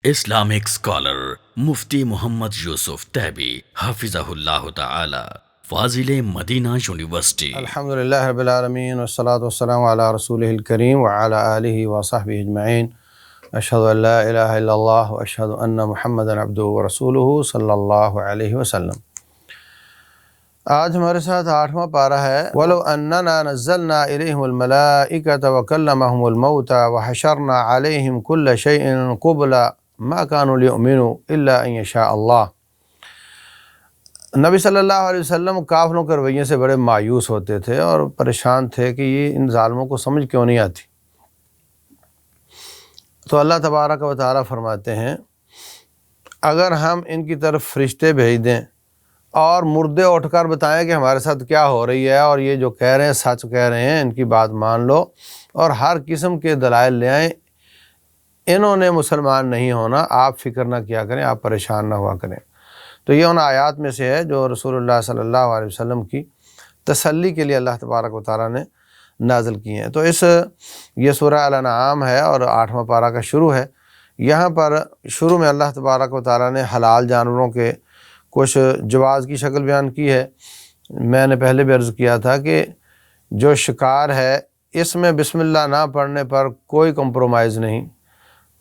Islamic scholar مفتی محمد یوسف تیبی حفظہ اللہ تعالی، فاضل Medina university. الحمدللہ رب العالمین والصلاة والسلام علی رسولہ الکریم وعلی آلہ وصحبہ اجمعین۔ اشہد ان لا الہ الا اللہ واشہد ان محمدا عبدہ ورسولہ صلی اللہ علیہ وسلم۔ آج ہمارے ساتھ 8واں پارہ ہے۔ وَلَوْ أَنَّنَا نَزَّلْنَا إِلَيْهِمُ الْمَلَائِكَةَ وَكَلَّمَهُمُ الْمَوْتَى وَحَشَرْنَا عَلَيْهِمْ كُلَّ شَيْءٍ قُبْلًا مَا كَانُوا لِيُؤْمِنُوا إِلَّا أَن يَشَاءَ اللَّهُ۔ نبی صلی اللہ علیہ وسلم کافروں کے رویے سے بڑے مایوس ہوتے تھے اور پریشان تھے کہ یہ ان ظالموں کو سمجھ کیوں نہیں آتی۔ تو اللہ تبارک و تعالیٰ فرماتے ہیں اگر ہم ان کی طرف فرشتے بھیج دیں اور مردے اٹھ کر بتائیں کہ ہمارے ساتھ کیا ہو رہی ہے اور یہ جو کہہ رہے ہیں سچ کہہ رہے ہیں، ان کی بات مان لو اور ہر قسم کے دلائل لے آئیں، انہوں نے مسلمان نہیں ہونا، آپ فکر نہ کیا کریں، آپ پریشان نہ ہوا کریں۔ تو یہ ان آیات میں سے ہے جو رسول اللہ صلی اللہ علیہ وسلم کی تسلی کے لیے اللہ تبارک و تعالیٰ نے نازل کی ہیں۔ تو یہ سورہ الانعام ہے اور 8واں پارہ کا شروع ہے۔ یہاں پر شروع میں اللہ تبارک و تعالیٰ نے حلال جانوروں کے کچھ جواز کی شکل بیان کی ہے۔ میں نے پہلے بھی عرض کیا تھا کہ جو شکار ہے اس میں بسم اللہ نہ پڑھنے پر کوئی کمپرومائز نہیں،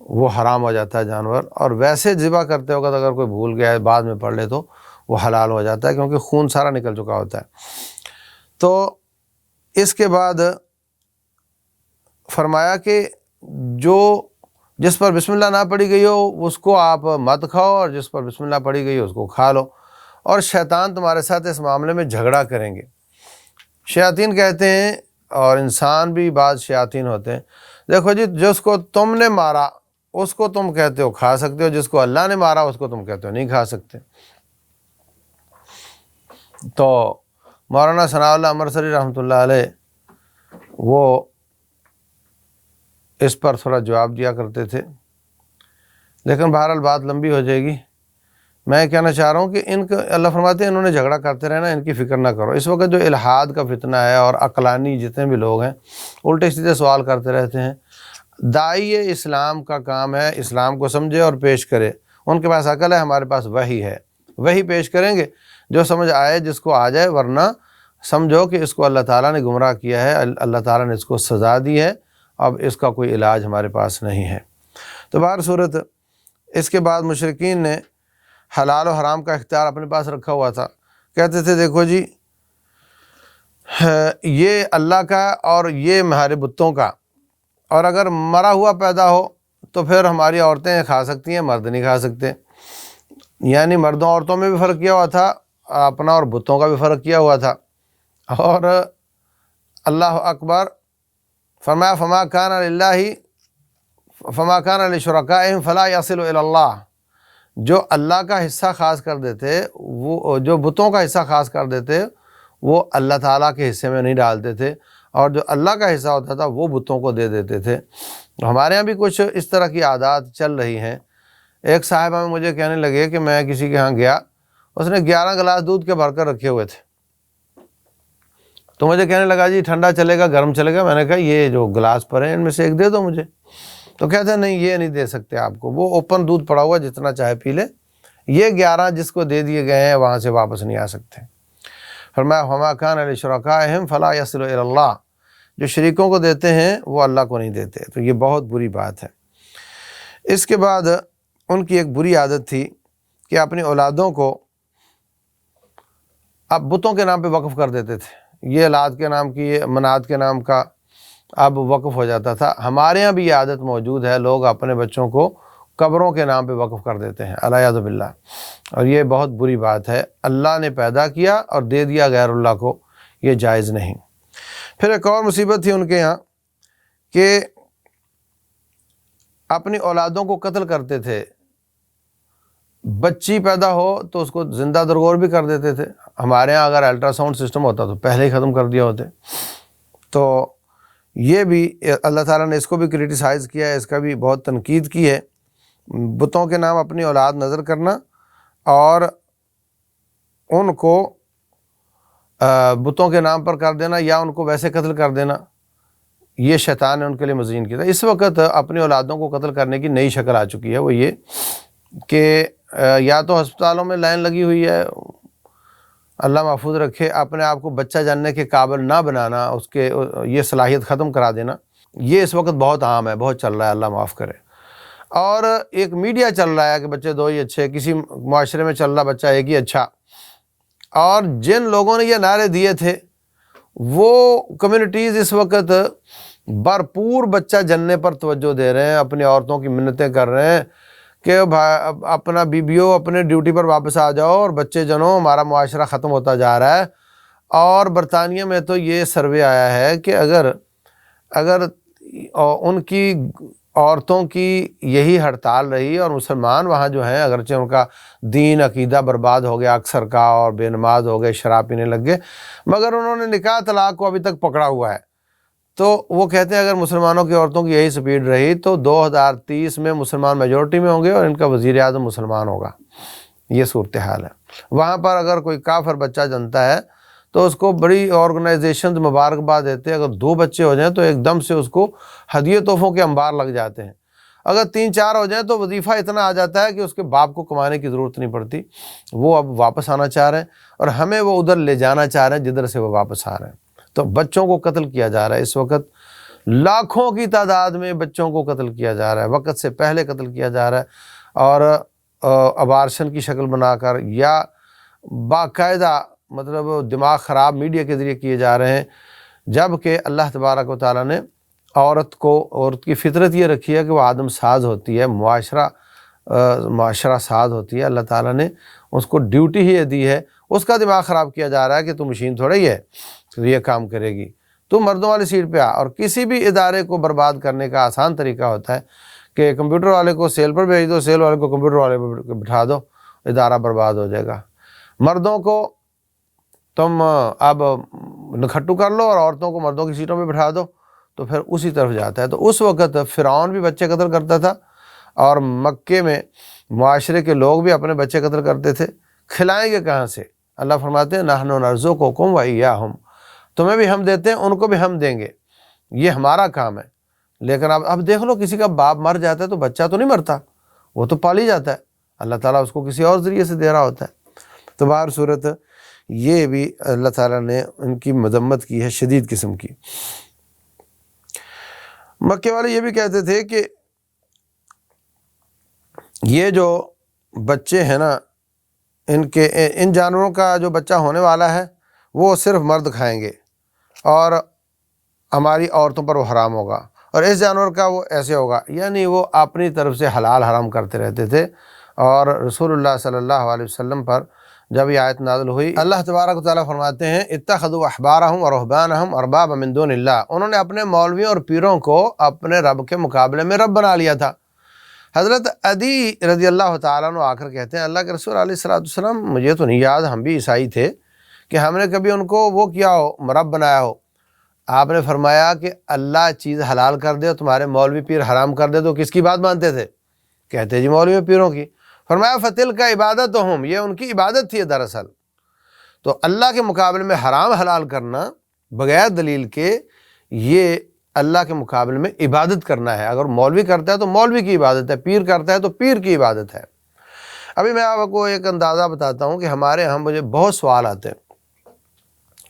وہ حرام ہو جاتا ہے جانور، اور ویسے ذبح کرتے وقت اگر کوئی بھول گیا ہے بعد میں پڑھ لے تو وہ حلال ہو جاتا ہے، کیونکہ خون سارا نکل چکا ہوتا ہے۔ تو اس کے بعد فرمایا کہ جس پر بسم اللہ نہ پڑھی گئی ہو اس کو آپ مت کھاؤ، اور جس پر بسم اللہ پڑھی گئی ہو اس کو کھا لو، اور شیطان تمہارے ساتھ اس معاملے میں جھگڑا کریں گے۔ شیاطین کہتے ہیں، اور انسان بھی بعض شیاطین ہوتے ہیں، دیکھو جی جس کو تم نے مارا اس کو تم کہتے ہو کھا سکتے ہو، جس کو اللہ نے مارا اس کو تم کہتے ہو نہیں کھا سکتے۔ تو مولانا ثناء اللہ امرسری رحمۃ اللہ علیہ وہ اس پر تھوڑا جواب دیا کرتے تھے، لیکن بہرحال بات لمبی ہو جائے گی۔ میں کہنا چاہ رہا ہوں کہ اللہ فرماتے ہیں انہوں نے جھگڑا کرتے رہنا، ان کی فکر نہ کرو۔ اس وقت جو الحاد کا فتنہ ہے اور عقلانی جتنے بھی لوگ ہیں الٹے سیدھے سوال کرتے رہتے ہیں، داعی اسلام کا کام ہے اسلام کو سمجھے اور پیش کرے۔ ان کے پاس عقل ہے، ہمارے پاس وحی ہے، وہی پیش کریں گے، جو سمجھ آئے جس کو آ جائے، ورنہ سمجھو کہ اس کو اللہ تعالیٰ نے گمراہ کیا ہے، اللہ تعالیٰ نے اس کو سزا دی ہے، اب اس کا کوئی علاج ہمارے پاس نہیں ہے۔ تو بہر صورت اس کے بعد مشرکین نے حلال و حرام کا اختیار اپنے پاس رکھا ہوا تھا۔ کہتے تھے دیکھو جی یہ اللہ کا اور یہ ہمارے بتوں کا، اور اگر مرا ہوا پیدا ہو تو پھر ہماری عورتیں کھا سکتی ہیں، مرد نہیں کھا سکتے۔ یعنی مردوں عورتوں میں بھی فرق کیا ہوا تھا، اپنا اور بتوں کا بھی فرق کیا ہوا تھا۔ اور اللہ اکبر فرمایا فما کان لشرکائہم فلا یصل الی اللہ، جو اللہ کا حصہ خاص کر دیتے، وہ جو بتوں کا حصہ خاص کر دیتے وہ اللہ تعالیٰ کے حصے میں نہیں ڈالتے تھے، اور جو اللہ کا حصہ ہوتا تھا وہ بتوں کو دے دیتے تھے۔ ہمارے ہاں بھی کچھ اس طرح کی عادات چل رہی ہیں۔ ایک صاحبہ مجھے کہنے لگے کہ میں کسی کے ہاں گیا، اس نے 11 گلاس دودھ کے بھر کر رکھے ہوئے تھے، تو مجھے کہنے لگا جی ٹھنڈا چلے گا گرم چلے گا؟ میں نے کہا یہ جو گلاس پر ہیں ان میں سے ایک دے دو مجھے۔ تو کہتے ہیں نہیں یہ نہیں دے سکتے آپ کو، وہ اوپن دودھ پڑا ہوا جتنا چاہے پی لے، یہ 11 جس کو دے دیے گئے ہیں وہاں سے واپس نہیں آ سکتے۔ فرمایا فما کان لشرکائہم فلا یصل الی اللہ، جو شریکوں کو دیتے ہیں وہ اللہ کو نہیں دیتے۔ تو یہ بہت بری بات ہے۔ اس کے بعد ان کی ایک بری عادت تھی کہ اپنی اولادوں کو اب بتوں کے نام پہ وقف کر دیتے تھے، یہ لات کے نام کی، یہ منات کے نام کا اب وقف ہو جاتا تھا۔ ہمارے ہاں بھی یہ عادت موجود ہے، لوگ اپنے بچوں کو قبروں کے نام پہ وقف کر دیتے ہیں، الیاذ باللہ، اور یہ بہت بری بات ہے۔ اللہ نے پیدا کیا اور دے دیا غیر اللہ کو، یہ جائز نہیں۔ پھر ایک اور مصیبت تھی ان کے یہاں کہ اپنی اولادوں کو قتل کرتے تھے، بچی پیدا ہو تو اس کو زندہ درگور بھی کر دیتے تھے۔ ہمارے ہاں اگر الٹرا ساؤنڈ سسٹم ہوتا تو پہلے ہی ختم کر دیا ہوتے۔ تو یہ بھی اللہ تعالیٰ نے اس کو بھی کرٹیسائز کیا ہے، اس کا بھی بہت تنقید کی ہے۔ بتوں کے نام اپنی اولاد نظر کرنا اور ان کو بتوں کے نام پر کر دینا یا ان کو ویسے قتل کر دینا، یہ شیطان نے ان کے لیے مزین کیا تھا۔ اس وقت اپنی اولادوں کو قتل کرنے کی نئی شکل آ چکی ہے، وہ یہ کہ یا تو ہسپتالوں میں لائن لگی ہوئی ہے، اللہ محفوظ رکھے، اپنے آپ کو بچہ جاننے کے قابل نہ بنانا، اس کے یہ صلاحیت ختم کرا دینا، یہ اس وقت بہت عام ہے، بہت چل رہا ہے، اللہ معاف کرے۔ اور ایک میڈیا چل رہا ہے کہ بچے دو ہی اچھے، کسی معاشرے میں چل رہا بچہ ایک ہی اچھا، اور جن لوگوں نے یہ نعرے دیے تھے وہ کمیونٹیز اس وقت بھرپور بچہ جننے پر توجہ دے رہے ہیں، اپنی عورتوں کی منتیں کر رہے ہیں کہ اپنا بیویوں اپنے ڈیوٹی پر واپس آ جاؤ اور بچے جنو، ہمارا معاشرہ ختم ہوتا جا رہا ہے۔ اور برطانیہ میں تو یہ سروے آیا ہے کہ اگر ان کی عورتوں کی یہی ہڑتال رہی اور مسلمان وہاں جو ہیں اگرچہ ان کا دین عقیدہ برباد ہو گیا اکثر کا، اور بے نماز ہو گئے، شراب پینے لگ گئے، مگر انہوں نے نکاح طلاق کو ابھی تک پکڑا ہوا ہے۔ تو وہ کہتے ہیں اگر مسلمانوں کی عورتوں کی یہی سپیڈ رہی تو 2030 میں مسلمان میجورٹی میں ہوں گے اور ان کا وزیر اعظم مسلمان ہوگا۔ یہ صورتحال ہے۔ وہاں پر اگر کوئی کافر بچہ جنتا ہے تو اس کو بڑی آرگنائزیشنز مبارکباد دیتے ہیں، اگر 2 بچے ہو جائیں تو ایک دم سے اس کو ہدیے تحفوں کے انبار لگ جاتے ہیں، اگر 3-4 ہو جائیں تو وظیفہ اتنا آ جاتا ہے کہ اس کے باپ کو کمانے کی ضرورت نہیں پڑتی، وہ اب واپس آنا چاہ رہے ہیں اور ہمیں وہ ادھر لے جانا چاہ رہے ہیں جدھر سے وہ واپس آ رہے ہیں۔ تو بچوں کو قتل کیا جا رہا ہے اس وقت، لاکھوں کی تعداد میں بچوں کو قتل کیا جا رہا ہے، وقت سے پہلے قتل کیا جا رہا ہے، اور ابارشن کی شکل بنا کر یا باقاعدہ مطلب دماغ خراب میڈیا کے ذریعے کیے جا رہے ہیں، جبکہ اللہ تبارک و تعالیٰ نے عورت کی فطرت یہ رکھی ہے کہ وہ آدم ساز ہوتی ہے، معاشرہ ساز ہوتی ہے، اللہ تعالیٰ نے اس کو ڈیوٹی ہی دی ہے، اس کا دماغ خراب کیا جا رہا ہے کہ تو مشین تھوڑا ہی ہے تو یہ کام کرے گی، تو مردوں والی سیٹ پہ آ۔ اور کسی بھی ادارے کو برباد کرنے کا آسان طریقہ ہوتا ہے کہ کمپیوٹر والے کو سیل پر بھیج دو، سیل والے کو کمپیوٹر والے پر بٹھا دو، ادارہ برباد ہو جائے گا۔ مردوں کو تم اب نکھٹو کر لو اور عورتوں کو مردوں کی سیٹوں پہ بٹھا دو، تو پھر اسی طرف جاتا ہے۔ تو اس وقت فرعون بھی بچے قتل کرتا تھا، اور مکے میں معاشرے کے لوگ بھی اپنے بچے قتل کرتے تھے، کھلائیں گے کہاں سے؟ اللہ فرماتے ہیں نحن نرزقکم وإیاہم، تمہیں بھی ہم دیتے ہیں، ان کو بھی ہم دیں گے، یہ ہمارا کام ہے۔ لیکن اب دیکھ لو، کسی کا باپ مر جاتا ہے تو بچہ تو نہیں مرتا، وہ تو پالی جاتا ہے، اللہ تعالیٰ اس کو کسی اور ذریعے سے دے رہا ہوتا ہے۔ تو بہر صورت یہ بھی اللہ تعالیٰ نے ان کی مذمت کی ہے شدید قسم کی۔ مکے والے یہ بھی کہتے تھے کہ یہ جو بچے ہیں نا، ان جانوروں کا جو بچہ ہونے والا ہے وہ صرف مرد کھائیں گے اور ہماری عورتوں پر وہ حرام ہوگا، اور اس جانور کا وہ ایسے ہوگا، یعنی وہ اپنی طرف سے حلال حرام کرتے رہتے تھے۔ اور رسول اللہ صلی اللہ علیہ وسلم پر جب یہ آیت نازل ہوئی، اللہ تبارک و تعالیٰ فرماتے ہیں اتخذوا احبارہم ورہبانہم اربابا من دون اللہ، انہوں نے اپنے مولویوں اور پیروں کو اپنے رب کے مقابلے میں رب بنا لیا تھا۔ حضرت عدی رضی اللہ تعالیٰ عنہ آ کر کہتے ہیں اللہ کے رسول علیہ الصلوۃ والسلام، مجھے تو نہیں یاد، ہم بھی عیسائی تھے، کہ ہم نے کبھی ان کو وہ کیا ہو، رب بنایا ہو۔ آپ نے فرمایا کہ اللہ چیز حلال کر دے اور تمہارے مولوی پیر حرام کر دے تو کس کی بات مانتے تھے؟ کہتے جی مولوی پیروں کی۔ فرمایا فتل کا عبادت ہم، یہ ان کی عبادت تھی دراصل۔ تو اللہ کے مقابلے میں حرام حلال کرنا بغیر دلیل کے، یہ اللہ کے مقابلے میں عبادت کرنا ہے۔ اگر مولوی کرتا ہے تو مولوی کی عبادت ہے، پیر کرتا ہے تو پیر کی عبادت ہے۔ ابھی میں آپ کو ایک اندازہ بتاتا ہوں کہ ہمارے ہاں مجھے بہت سوال آتے ہیں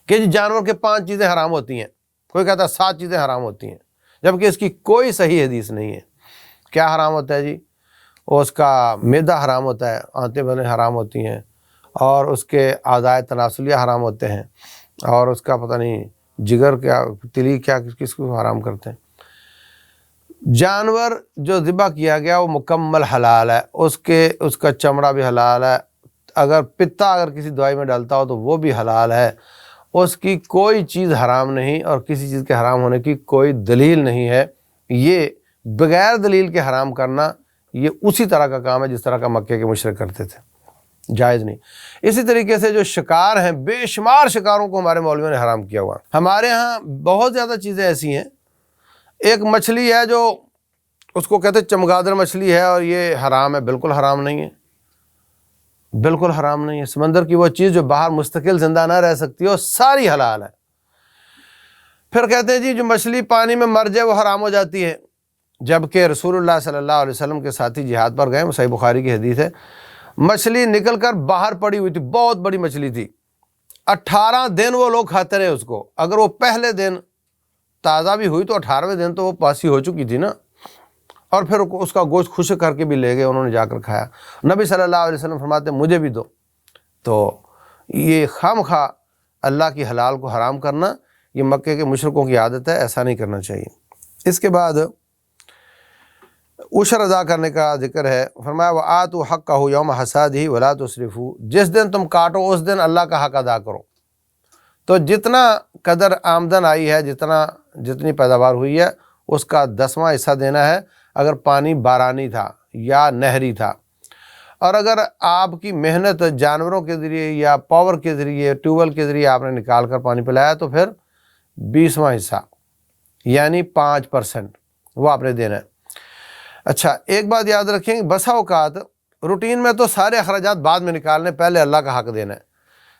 کہ جانور کے 5 چیزیں حرام ہوتی ہیں، کوئی کہتا ہے 7 چیزیں حرام ہوتی ہیں، جبکہ اس کی کوئی صحیح حدیث نہیں ہے۔ کیا حرام ہوتا ہے جی؟ اس کا معدہ حرام ہوتا ہے، آنتیں بنے حرام ہوتی ہیں، اور اس کے اعضائے تناسلیہ حرام ہوتے ہیں، اور اس کا پتہ نہیں جگر کیا تلی کیا کس کو حرام کرتے ہیں۔ جانور جو ذبح کیا گیا وہ مکمل حلال ہے، اس کا چمڑا بھی حلال ہے، اگر پتا اگر کسی دوائی میں ڈالتا ہو تو وہ بھی حلال ہے، اس کی کوئی چیز حرام نہیں، اور کسی چیز کے حرام ہونے کی کوئی دلیل نہیں ہے۔ یہ بغیر دلیل کے حرام کرنا یہ اسی طرح کا کام ہے جس طرح کا مکے کے مشرک کرتے تھے، جائز نہیں۔ اسی طریقے سے جو شکار ہیں، بے شمار شکاروں کو ہمارے مولویوں نے حرام کیا ہوا۔ ہمارے ہاں بہت زیادہ چیزیں ایسی ہیں، ایک مچھلی ہے جو اس کو کہتے ہیں چمگادڑ مچھلی ہے، اور یہ حرام ہے، بالکل حرام نہیں ہے، بالکل حرام نہیں ہے۔ سمندر کی وہ چیز جو باہر مستقل زندہ نہ رہ سکتی ہو، ساری حلال ہے۔ پھر کہتے ہیں جی جو مچھلی پانی میں مر جائے وہ حرام ہو جاتی ہے، جبکہ رسول اللہ صلی اللہ علیہ وسلم کے ساتھی جہاد پر گئے، صحیح بخاری کی حدیث ہے، مچھلی نکل کر باہر پڑی ہوئی تھی، بہت بڑی مچھلی تھی، 18 دن وہ لوگ کھاتے رہے اس کو، اگر وہ پہلے دن تازہ بھی ہوئی تو 18ویں دن تو وہ باسی ہو چکی تھی نا، اور پھر اس کا گوشت خشک کر کے بھی لے گئے، انہوں نے جا کر کھایا۔ نبی صلی اللہ علیہ وسلم فرماتے ہیں مجھے بھی دو۔ تو یہ خام خواہ اللہ کی حلال کو حرام کرنا یہ مکے کے مشرکوں کی عادت ہے، ایسا نہیں کرنا چاہیے۔ اس کے بعد عشر ادا کرنے کا ذکر ہے، فرمایا وَآتُوا حَقَّهُ يَوْمَ حَصَادِهِ وَلَا تُسْرِفُوا، جس دن تم کاٹو اس دن اللہ کا حق ادا کرو۔ تو جتنا قدر آمدن آئی ہے، جتنی پیداوار ہوئی ہے اس کا 10واں حصہ دینا ہے، اگر پانی بارانی تھا یا نہری تھا، اور اگر آپ کی محنت جانوروں کے ذریعے یا پاور کے ذریعے ٹیوب ویل کے ذریعے آپ نے نکال کر پانی پلایا تو پھر 20واں حصہ یعنی 5% وہ آپ نے دینا ہے۔ اچھا ایک بات یاد رکھیں، بسا اوقات روٹین میں تو سارے اخراجات بعد میں نکالنے، پہلے اللہ کا حق دینا ہے،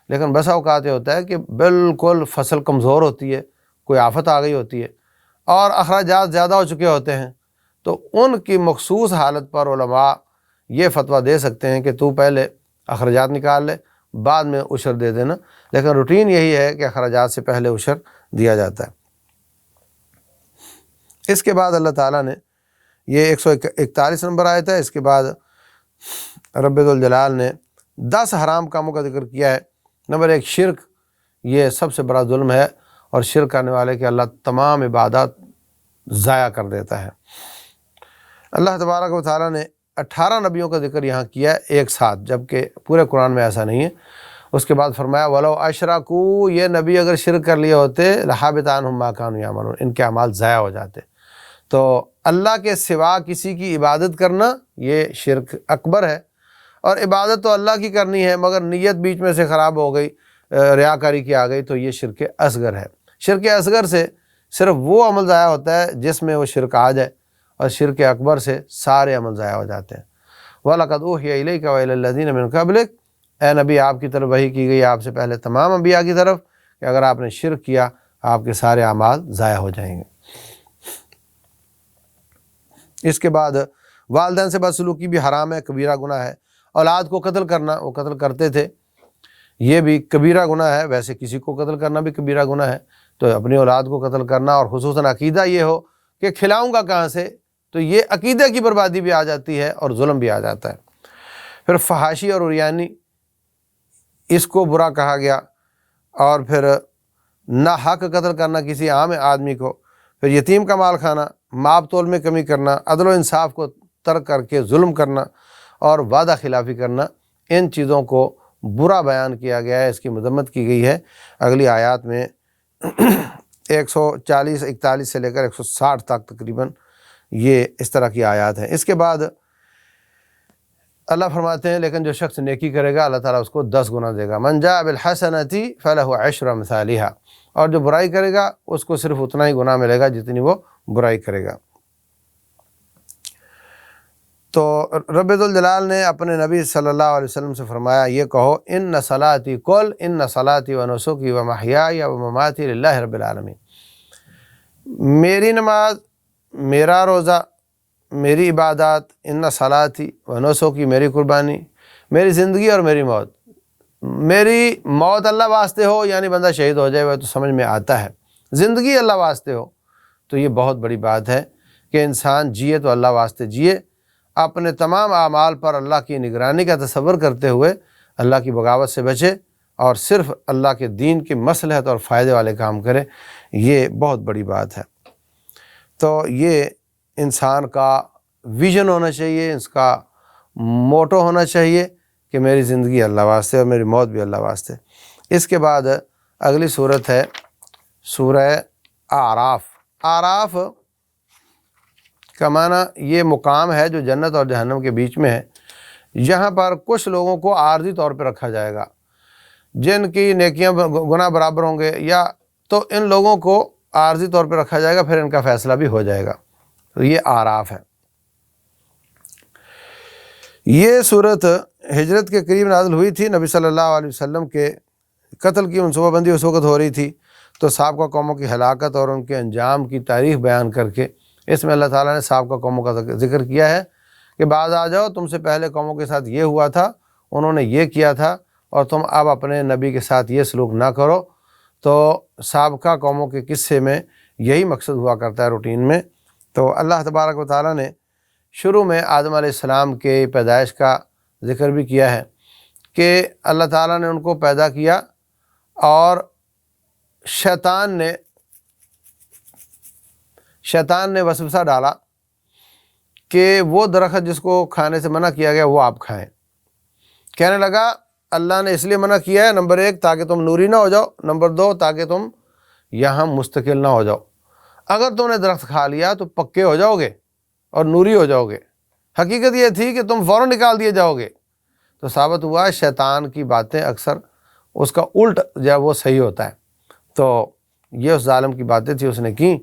لیکن بسا اوقات یہ ہوتا ہے کہ بالکل فصل کمزور ہوتی ہے، کوئی آفت آ گئی ہوتی ہے اور اخراجات زیادہ ہو چکے ہوتے ہیں، تو ان کی مخصوص حالت پر علماء یہ فتویٰ دے سکتے ہیں کہ تو پہلے اخراجات نکال لے، بعد میں عشر دے دینا، لیکن روٹین یہی ہے کہ اخراجات سے پہلے عشر دیا جاتا ہے۔ اس کے بعد اللہ تعالیٰ نے یہ 141 نمبر آیت ہے، اس کے بعد رب ذوالجلال نے 10 حرام کاموں کا ذکر کیا ہے۔ نمبر 1 شرک، یہ سب سے بڑا ظلم ہے، اور شرک کرنے والے کے اللہ تمام عبادات ضائع کر دیتا ہے۔ اللہ تبارک و تعالیٰ نے 18 نبیوں کا ذکر یہاں کیا ہے ایک ساتھ، جبکہ پورے قرآن میں ایسا نہیں ہے۔ اس کے بعد فرمایا وَلَوْ أَشْرَكُوا، یہ نبی اگر شرک کر لیے ہوتے لَحَبِطَ عَنْهُمْ مَا كَانُوا يَعْمَلُونَ، ان کے اعمال ضائع ہو جاتے۔ تو اللہ کے سوا کسی کی عبادت کرنا یہ شرک اکبر ہے، اور عبادت تو اللہ کی کرنی ہے مگر نیت بیچ میں سے خراب ہو گئی، ریاکاری کی آ گئی، تو یہ شرک اصغر ہے۔ شرک اصغر سے صرف وہ عمل ضائع ہوتا ہے جس میں وہ شرک آ جائے، اور شرک اکبر سے سارے عمل ضائع ہو جاتے ہیں۔ وَلَقَدْ أُوحِيَ إِلَيْكَ وَإِلَى الَّذِينَ مِن قَبْلِكَ، اے نبی آپ کی طرف وحی کی گئی آپ سے پہلے تمام انبیاء کی طرف کہ اگر آپ نے شرک کیا آپ کے سارے اعمال ضائع ہو جائیں گے۔ اس کے بعد والدین سے بدسلوکی بھی حرام ہے، کبیرہ گناہ ہے۔ اولاد کو قتل کرنا، وہ قتل کرتے تھے، یہ بھی کبیرہ گناہ ہے۔ ویسے کسی کو قتل کرنا بھی کبیرہ گناہ ہے، تو اپنی اولاد کو قتل کرنا، اور خصوصاً عقیدہ یہ ہو کہ کھلاؤں گا کہاں سے، تو یہ عقیدہ کی بربادی بھی آ جاتی ہے اور ظلم بھی آ جاتا ہے۔ پھر فحاشی اور عریانی، اس کو برا کہا گیا، اور پھر ناحق قتل کرنا کسی عام آدمی کو، پھر یتیم کا مال کھانا، ماب تول میں کمی کرنا، عدل و انصاف کو ترک کر کے ظلم کرنا اور وعدہ خلافی کرنا، ان چیزوں کو برا بیان کیا گیا ہے، اس کی مذمت کی گئی ہے۔ اگلی آیات میں 140 41 سے لے کر 160 تک تقریباً یہ اس طرح کی آیات ہیں۔ اس کے بعد اللہ فرماتے ہیں لیکن جو شخص نیکی کرے گا اللہ تعالیٰ اس کو 10 گنا دے گا۔ من جاء بالحسنۃ فلہ عشر امثالھا، اور جو برائی کرے گا اس کو صرف اتنا ہی گناہ ملے گا جتنی وہ برائی کرے گا۔ تو رب ذوالجلال نے اپنے نبی صلی اللہ علیہ وسلم سے فرمایا یہ کہو ان صلاتی قل ان صلاتی و نسکی و محیای و مماتی للہ رب العالمین، میری نماز، میرا روزہ، میری عبادات، ان صلاتی و نسکی میری قربانی، میری زندگی اور میری موت، میری موت اللہ واسطے ہو یعنی بندہ شہید ہو جائے وہ تو سمجھ میں آتا ہے، زندگی اللہ واسطے ہو تو یہ بہت بڑی بات ہے کہ انسان جیے تو اللہ واسطے جیے، اپنے تمام اعمال پر اللہ کی نگرانی کا تصور کرتے ہوئے اللہ کی بغاوت سے بچے اور صرف اللہ کے دین کی مصلحت اور فائدے والے کام کرے، یہ بہت بڑی بات ہے۔ تو یہ انسان کا ویژن ہونا چاہیے، اس کا موٹو ہونا چاہیے کہ میری زندگی اللہ واسطے اور میری موت بھی اللہ واسطے۔ اس کے بعد اگلی صورت ہے سورہ اعراف۔ اعراف کا معنی یہ مقام ہے جو جنت اور جہنم کے بیچ میں ہے، یہاں پر کچھ لوگوں کو عارضی طور پہ رکھا جائے گا، جن کی نیکیاں گناہ برابر ہوں گے، یا تو ان لوگوں کو عارضی طور پہ رکھا جائے گا، پھر ان کا فیصلہ بھی ہو جائے گا۔ تو یہ اعراف ہے۔ یہ صورت ہجرت کے قریب نازل ہوئی تھی، نبی صلی اللہ علیہ وسلم کے قتل کی منصوبہ بندی اس وقت ہو رہی تھی، تو سابقہ قوموں کی ہلاکت اور ان کے انجام کی تاریخ بیان کر کے اس میں اللہ تعالیٰ نے سابقہ قوموں کا ذکر کیا ہے کہ بعض آ جاؤ، تم سے پہلے قوموں کے ساتھ یہ ہوا تھا، انہوں نے یہ کیا تھا، اور تم اب اپنے نبی کے ساتھ یہ سلوک نہ کرو۔ تو سابقہ قوموں کے قصے میں یہی مقصد ہوا کرتا ہے روٹین میں۔ تو اللہ تبارک و تعالیٰ نے شروع میں آدم علیہ السلام کے پیدائش کا ذکر بھی کیا ہے کہ اللہ تعالیٰ نے ان کو پیدا کیا اور شیطان نے وسوسہ ڈالا کہ وہ درخت جس کو کھانے سے منع کیا گیا وہ آپ کھائیں۔ کہنے لگا اللہ نے اس لیے منع کیا ہے، نمبر 1 تاکہ تم نوری نہ ہو جاؤ، نمبر 2 تاکہ تم یہاں مستقل نہ ہو جاؤ۔ اگر تم نے درخت کھا لیا تو پکے ہو جاؤ گے اور نوری ہو جاؤ گے۔ حقیقت یہ تھی کہ تم فوراً نکال دیے جاؤ گے۔ تو ثابت ہوا شیطان کی باتیں اکثر اس کا الٹ جب وہ صحیح ہوتا ہے۔ تو یہ اس ظالم کی باتیں تھی، اس نے کی،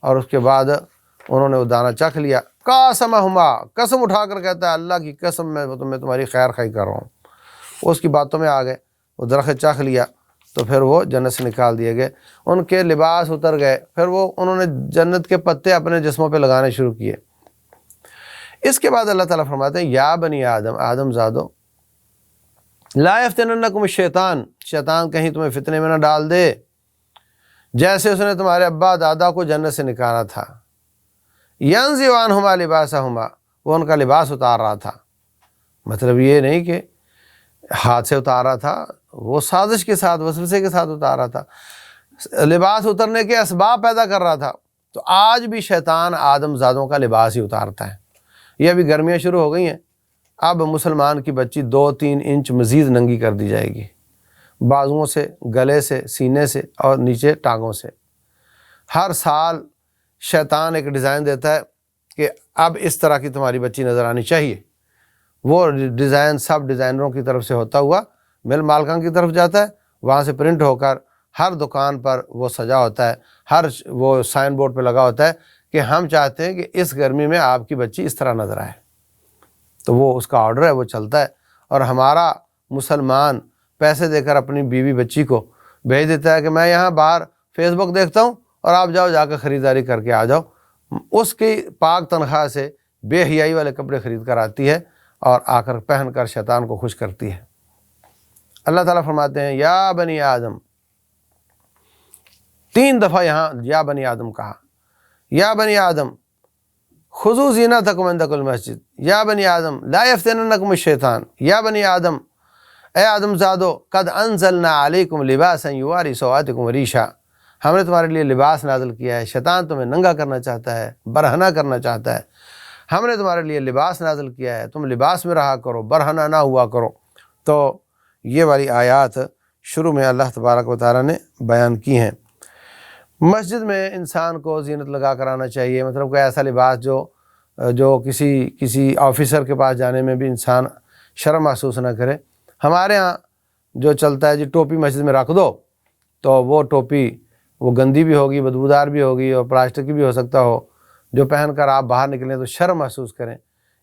اور اس کے بعد انہوں نے وہ دانہ چکھ لیا۔ قاسمہما، قسم اٹھا کر کہتا ہے اللہ کی قسم میں تمہاری خیر خواہی کر رہا ہوں۔ اس کی باتوں میں آ گئے، وہ درخت چکھ لیا تو پھر وہ جنت سے نکال دیے گئے، ان کے لباس اتر گئے، پھر وہ انہوں نے جنت کے پتے اپنے جسموں پہ لگانے شروع کیے۔ اس کے بعد اللہ تعالیٰ فرماتے ہیں یا بنی آدم، آدم زادو، لا یفتننکم الشیطان، شیطان کہیں تمہیں فتنے میں نہ ڈال دے، جیسے اس نے تمہارے ابا دادا کو جنت سے نکالا تھا۔ ینزع عنہما لباسہما، وہ ان کا لباس اتار رہا تھا۔ مطلب یہ نہیں کہ ہاتھ سے اتار رہا تھا، وہ سازش کے ساتھ، وسوسے کے ساتھ اتار رہا تھا، لباس اترنے کے اسباب پیدا کر رہا تھا۔ تو آج بھی شیطان آدم زادوں کا لباس ہی اتارتا ہے۔ یہ ابھی گرمیاں شروع ہو گئی ہیں، اب مسلمان کی بچی 2-3 انچ مزید ننگی کر دی جائے گی، بازوؤں سے، گلے سے، سینے سے اور نیچے ٹانگوں سے۔ ہر سال شیطان ایک ڈیزائن دیتا ہے کہ اب اس طرح کی تمہاری بچی نظر آنی چاہیے۔ وہ ڈیزائن سب ڈیزائنروں کی طرف سے ہوتا ہوا مل مالکان کی طرف جاتا ہے، وہاں سے پرنٹ ہو کر ہر دکان پر وہ سجا ہوتا ہے، ہر وہ سائن بورڈ پہ لگا ہوتا ہے کہ ہم چاہتے ہیں کہ اس گرمی میں آپ کی بچی اس طرح نظر آئے۔ تو وہ اس کا آرڈر ہے، وہ چلتا ہے۔ اور ہمارا مسلمان پیسے دے کر اپنی بیوی بچی کو بھیج دیتا ہے کہ میں یہاں باہر فیس بک دیکھتا ہوں اور آپ جاؤ جا کے خریداری کر کے آ جاؤ۔ اس کی پاک تنخواہ سے بے حیائی والے کپڑے خرید کر آتی ہے اور آ کر پہن کر شیطان کو خوش کرتی ہے۔ اللہ تعالیٰ فرماتے ہیں یا بنی آدم، 3 دفعہ یہاں یا بنی آدم کہا۔ یا بنی آدم خذوا زینتکم عند کل مسجد، یا بنی آدم لا یفتننکم الشیطان، یا بنی آدم، اے آدم زادو، قد انزلنا علیکم لباسا یواری سوآتکم ریشا، ہم نے تمہارے لیے لباس نازل کیا ہے۔ شیطان تمہیں ننگا کرنا چاہتا ہے، برہنہ کرنا چاہتا ہے۔ ہم نے تمہارے لیے لباس نازل کیا ہے، تم لباس میں رہا کرو، برہنہ نہ ہوا کرو۔ تو یہ والی آیات شروع میں اللہ تبارک و تعالیٰ نے بیان کی ہیں۔ مسجد میں انسان کو زینت لگا کر آنا چاہیے، مطلب کوئی ایسا لباس جو کسی آفیسر کے پاس جانے میں بھی انسان شرم محسوس نہ کرے۔ ہمارے ہاں جو چلتا ہے جی ٹوپی مسجد میں رکھ دو، تو وہ ٹوپی وہ گندی بھی ہوگی، بدبودار بھی ہوگی اور پلاسٹک کی بھی ہو سکتا ہو، جو پہن کر آپ باہر نکلیں تو شرم محسوس کریں۔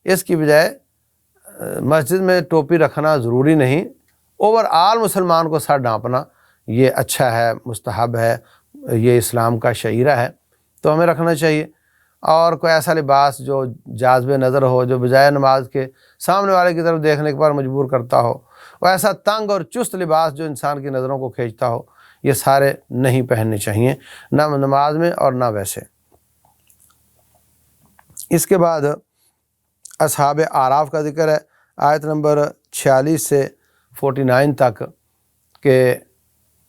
اس کی بجائے مسجد میں ٹوپی رکھنا ضروری نہیں، اوور آل مسلمان کو سر ڈھانپنا یہ اچھا ہے، مستحب ہے، یہ اسلام کا شعیرہ ہے، تو ہمیں رکھنا چاہیے۔ اور کوئی ایسا لباس جو جاذب نظر ہو، جو بجائے نماز کے سامنے والے کی طرف دیکھنے کے بعد مجبور کرتا ہو، اور ایسا تنگ اور چست لباس جو انسان کی نظروں کو کھینچتا ہو، یہ سارے نہیں پہننے چاہیے، نہ نماز میں اور نہ ویسے۔ اس کے بعد اصحاب اعراف کا ذکر ہے، آیت نمبر 46 سے 49 تک، کہ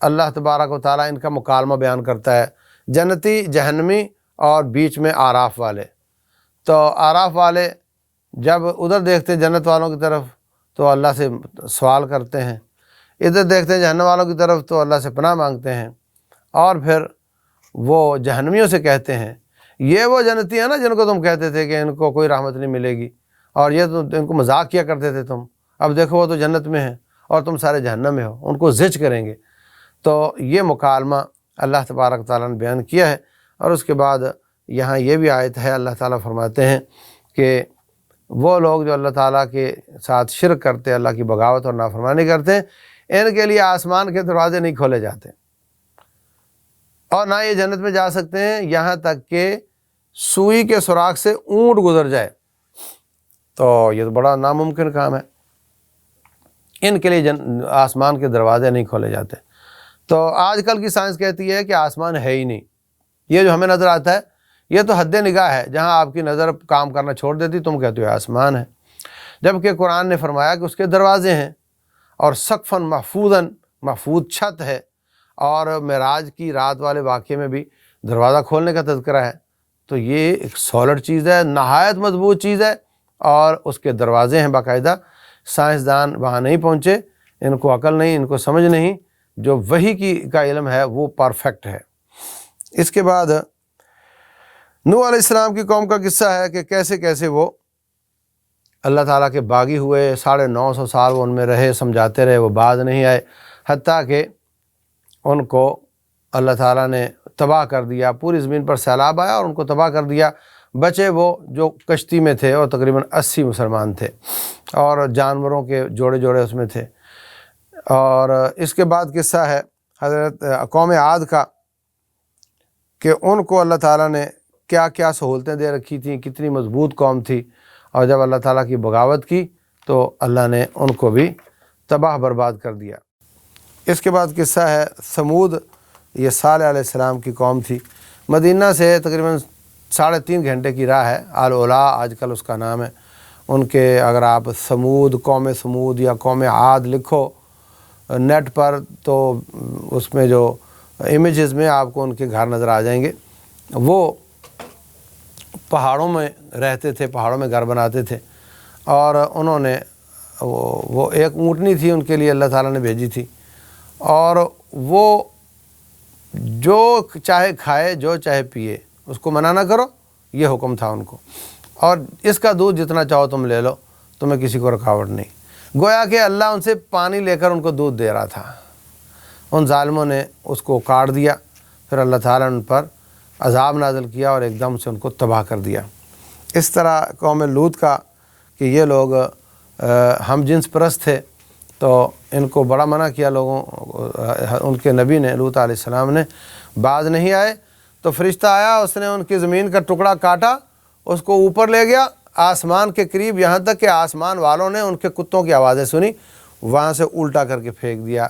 اللہ تبارک و تعالیٰ ان کا مکالمہ بیان کرتا ہے، جنتی، جہنمی اور بیچ میں اعراف والے۔ تو اعراف والے جب ادھر دیکھتے ہیں جنت والوں کی طرف تو اللہ سے سوال کرتے ہیں، ادھر دیکھتے ہیں جہنم والوں کی طرف تو اللہ سے پناہ مانگتے ہیں، اور پھر وہ جہنمیوں سے کہتے ہیں یہ وہ جنتی ہیں نا جن کو تم کہتے تھے کہ ان کو کوئی رحمت نہیں ملے گی، اور یہ تو ان کو مذاق کیا کرتے تھے تم، اب دیکھو وہ تو جنت میں ہیں اور تم سارے جہنم میں ہو، ان کو زج کریں گے۔ تو یہ مکالمہ اللہ تبارک تعالیٰ نے بیان کیا ہے۔ اور اس کے بعد یہاں یہ بھی آیت ہے، اللہ تعالیٰ فرماتے ہیں کہ وہ لوگ جو اللہ تعالیٰ کے ساتھ شرک کرتے، اللہ کی بغاوت اور نافرمانی کرتے ہیں، ان کے لیے آسمان کے دروازے نہیں کھولے جاتے۔ اور نہ یہ جنت میں جا سکتے ہیں یہاں تک کہ سوئی کے سوراخ سے اونٹ گزر جائے۔ تو یہ تو بڑا ناممکن کام ہے، ان کے لیے آسمان کے دروازے نہیں کھولے جاتے۔ تو آج کل کی سائنس کہتی ہے کہ آسمان ہے ہی نہیں، یہ جو ہمیں نظر آتا ہے یہ تو حد نگاہ ہے، جہاں آپ کی نظر کام کرنا چھوڑ دیتی تم کہتے ہو آسمان ہے، جبکہ قرآن نے فرمایا کہ اس کے دروازے ہیں، اور سقفاً محفوظاً، محفوظ چھت ہے، اور معراج کی رات والے واقعے میں بھی دروازہ کھولنے کا تذکرہ ہے۔ تو یہ ایک سالڈ چیز ہے، نہایت مضبوط چیز ہے، اور اس کے دروازے ہیں باقاعدہ۔ سائنسدان وہاں نہیں پہنچے، ان کو عقل نہیں، ان کو سمجھ نہیں، جو وحی کا علم ہے وہ پرفیکٹ ہے۔ اس کے بعد نوح علیہ السلام کی قوم کا قصہ ہے کہ کیسے کیسے وہ اللہ تعالیٰ کے باغی ہوئے، 950 سال وہ ان میں رہے، سمجھاتے رہے، وہ باز نہیں آئے، حتیٰ کہ ان کو اللہ تعالیٰ نے تباہ کر دیا، پوری زمین پر سیلاب آیا اور ان کو تباہ کر دیا۔ بچے وہ جو کشتی میں تھے اور تقریباً 80 مسلمان تھے، اور جانوروں کے جوڑے جوڑے اس میں تھے۔ اور اس کے بعد قصہ ہے حضرت قوم عاد کا، کہ ان کو اللہ تعالیٰ نے کیا کیا سہولتیں دے رکھی تھیں، کتنی مضبوط قوم تھی، اور جب اللہ تعالیٰ کی بغاوت کی تو اللہ نے ان کو بھی تباہ برباد کر دیا۔ اس کے بعد قصہ ہے ثمود، یہ صالح علیہ السلام کی قوم تھی، مدینہ سے تقریباً 3.5 گھنٹے کی راہ ہے، آل-اولا آج کل اس کا نام ہے ان کے۔ اگر آپ قوم ثمود یا قوم عاد لکھو نیٹ پر تو اس میں جو امیجز میں آپ کو ان کے گھر نظر آ جائیں گے۔ وہ پہاڑوں میں رہتے تھے، پہاڑوں میں گھر بناتے تھے، اور انہوں نے وہ ایک اونٹنی تھی ان کے لیے اللہ تعالیٰ نے بھیجی تھی، اور وہ جو چاہے کھائے جو چاہے پیے، اس کو منع نہ کرو، یہ حکم تھا ان کو، اور اس کا دودھ جتنا چاہو تم لے لو، تمہیں کسی کو رکاوٹ نہیں۔ گویا کہ اللہ ان سے پانی لے کر ان کو دودھ دے رہا تھا، ان ظالموں نے اس کو کاٹ دیا، پھر اللہ تعالیٰ نے ان پر عذاب نازل کیا اور ایک دم سے ان کو تباہ کر دیا۔ اس طرح قوم لوط کا کہ یہ لوگ ہم جنس پرست تھے، تو ان کو بڑا منع کیا لوگوں، ان کے نبی نے لوط علیہ السلام نے، باز نہیں آئے تو فرشتہ آیا، اس نے ان کی زمین کا ٹکڑا کاٹا، اس کو اوپر لے گیا آسمان کے قریب، یہاں تک کہ آسمان والوں نے ان کے کتوں کی آوازیں سنی، وہاں سے الٹا کر کے پھینک دیا،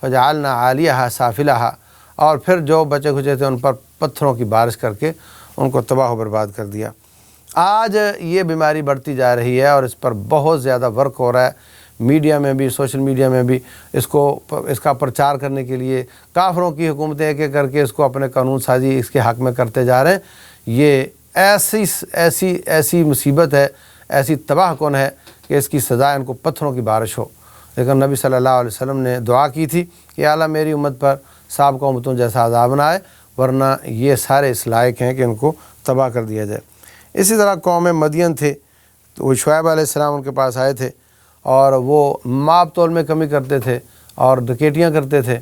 فجعلنا عالیہا سافلہا، اور پھر جو بچے کھچے تھے ان پر پتھروں کی بارش کر کے ان کو تباہ و برباد کر دیا۔ آج یہ بیماری بڑھتی جا رہی ہے اور اس پر بہت زیادہ ورک ہو رہا ہے، میڈیا میں بھی، سوشل میڈیا میں بھی، اس کا پرچار کرنے کے لیے کافروں کی حکومتیں ایک ایک کر کے اس کو اپنے قانون سازی اس کے حق میں کرتے جا رہے ہیں۔ یہ ایسی مصیبت ہے، ایسی تباہ کن ہے کہ اس کی سزا ان کو پتھروں کی بارش ہو۔ لیکن نبی صلی اللہ علیہ وسلم نے دعا کی تھی کہ اعلیٰ میری امت پر سابقہ امتوں جیسا عذاب نہ آئے، ورنہ یہ سارے اس لائق ہیں کہ ان کو تباہ کر دیا جائے۔ اسی طرح قوم مدین تھے، تو وہ شعیب علیہ السلام ان کے پاس آئے تھے، اور وہ ماب تول میں کمی کرتے تھے اور ڈکیٹیاں کرتے تھے،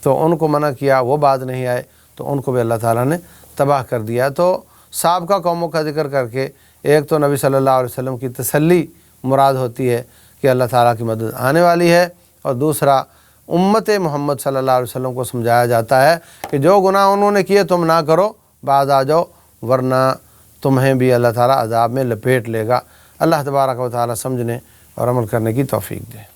تو ان کو منع کیا، وہ باز نہیں آئے تو ان کو بھی اللہ تعالیٰ نے تباہ کر دیا۔ تو سابقہ قوموں کا ذکر کر کے ایک تو نبی صلی اللہ علیہ وسلم کی تسلی مراد ہوتی ہے کہ اللہ تعالیٰ کی مدد آنے والی ہے، اور دوسرا امت محمد صلی اللہ علیہ وسلم کو سمجھایا جاتا ہے کہ جو گناہ انہوں نے کیے تم نہ کرو، باز آ جاؤ، ورنہ تمہیں بھی اللہ تعالیٰ عذاب میں لپیٹ لے گا۔ اللہ تبارک و تعالیٰ سمجھنے اور عمل کرنے کی توفیق دے۔